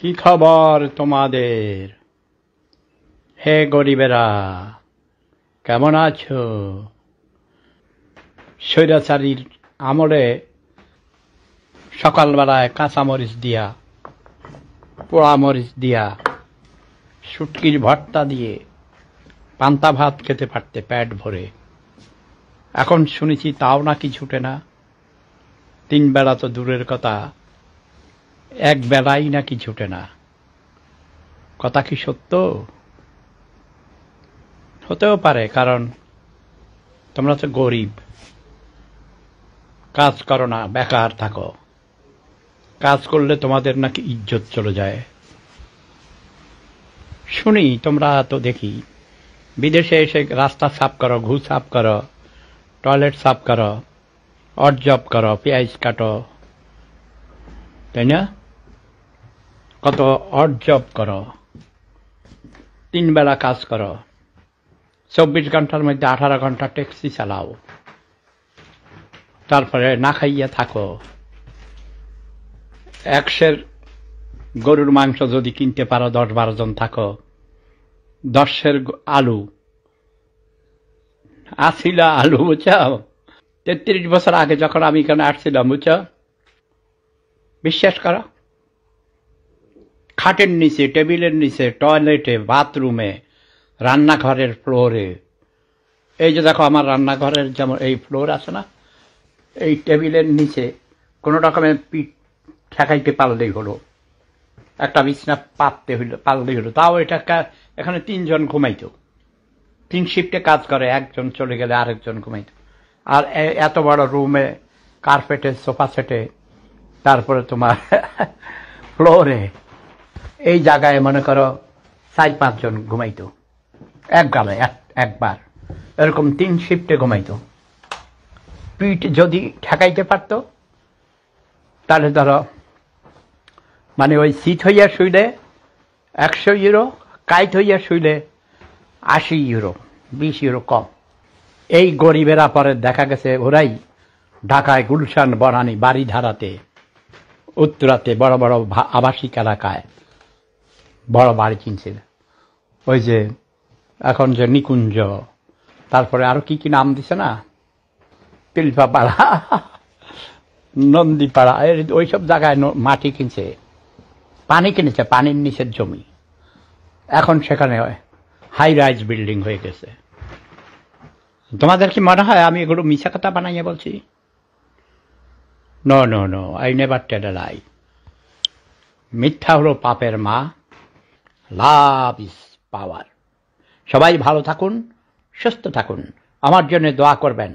কি খবর তোমাদের? হে গরিবেরা, কেমন আছো? স্বৈরাচারীর আমলে সকালবেলায় কাঁচামরিচ দিয়া, পোড়া মরিচ দিয়া, শুটকির ভর্তা দিয়ে পান্তা ভাত খেতে পারতে পেট ভরে। এখন শুনেছি তাও নাকি ছুটে না। 3 বেলা তো দূরের কথা, 1 বেলাই নাকি ছুটে না। কথা কি সত্য? হতেও পারে, কারণ তোমরা তো গরিব, কাজ করো না, বেকার থাকো। কাজ করলে তোমাদের নাকি ইজ্জত চলে যায়। শুনি তোমরা তো দেখি বিদেশে এসে রাস্তা সাফ করো, ঘু সাফ করো, টয়লেট সাফ করো, অড জব করো, পেঁয়াজ কাটো, তাই না? কত অড জব করো, 3 বেলা কাজ করো, 24 ঘন্টার মধ্যে 18 ঘন্টা ট্যাক্সি চালাও, তারপরে না খাইয়া থাকো। 100 গরুর মাংস যদি কিনতে পারো, 10-12 জন থাকো, 10 আলু আসিলা আলু, বুঝাও। 33 বছর আগে যখন আমি এখানে আসছিলাম, বুঝছো, বিশ্বাস করো, খাটের নিচে, টেবিলের নিচে, টয়লেটে, বাথরুমে, রান্নাঘরের ফ্লোরে, এই যে দেখো আমার রান্নাঘরের যেমন এই ফ্লোর আছে না, এই টেবিলের নিচে কোনো রকমের পিঠ ঠেকাইতে পারলেই হলো, একটা বিছনা পারলেই হলো। তাও এটা এখানে 3 জন ঘুমাইতো, 3 শিফটে কাজ করে, একজন চলে গেলে আরেকজন ঘুমাইতো। আর এত বড় রুমে, কার্পেটে, সোফা সেটে, তারপরে তোমার ফ্লোরে, এই জায়গায় মনে করো 4-5 জন ঘুমাইতো একবার, এরকম 3 শিফটে ঘুমাইতো। পিঠ যদি ঠেকাইতে পারতো, তাহলে ধরো মানে ওই সিট হইয়া শুইলে 100 ইউরো, কাইট হইয়া শুইলে 80 ইউরো, 20 ইউরো কম। এই গরিবেরা পরে দেখা গেছে ওরাই ঢাকায় গুলশান, বনানী, বাড়িধারাতে, উত্তরাতে, বড় বড় আবাসিক এলাকায় বড় বাড়ি কিনছিল। ওই যে এখন যে নিকুঞ্জ, তারপরে আরো কি কি নাম দিছে না, পিলপাপাড়া, নন্দীপাড়া, ওইসব জায়গায় মাটি কিনছে, পানি কিনেছে, পানির নিচের জমি। এখন সেখানে হাই রাইজ বিল্ডিং হয়ে গেছে। তোমাদের কি মনে হয় আমি এগুলো মিছা কথা বানাইয়া বলছি? No no no, I never tell a lie. মিথ্যা হলো পাপের মা, লাভ ইজ পাওয়ার। সবাই ভালো থাকুন, সুস্থ থাকুন, আমার জন্য দোয়া করবেন।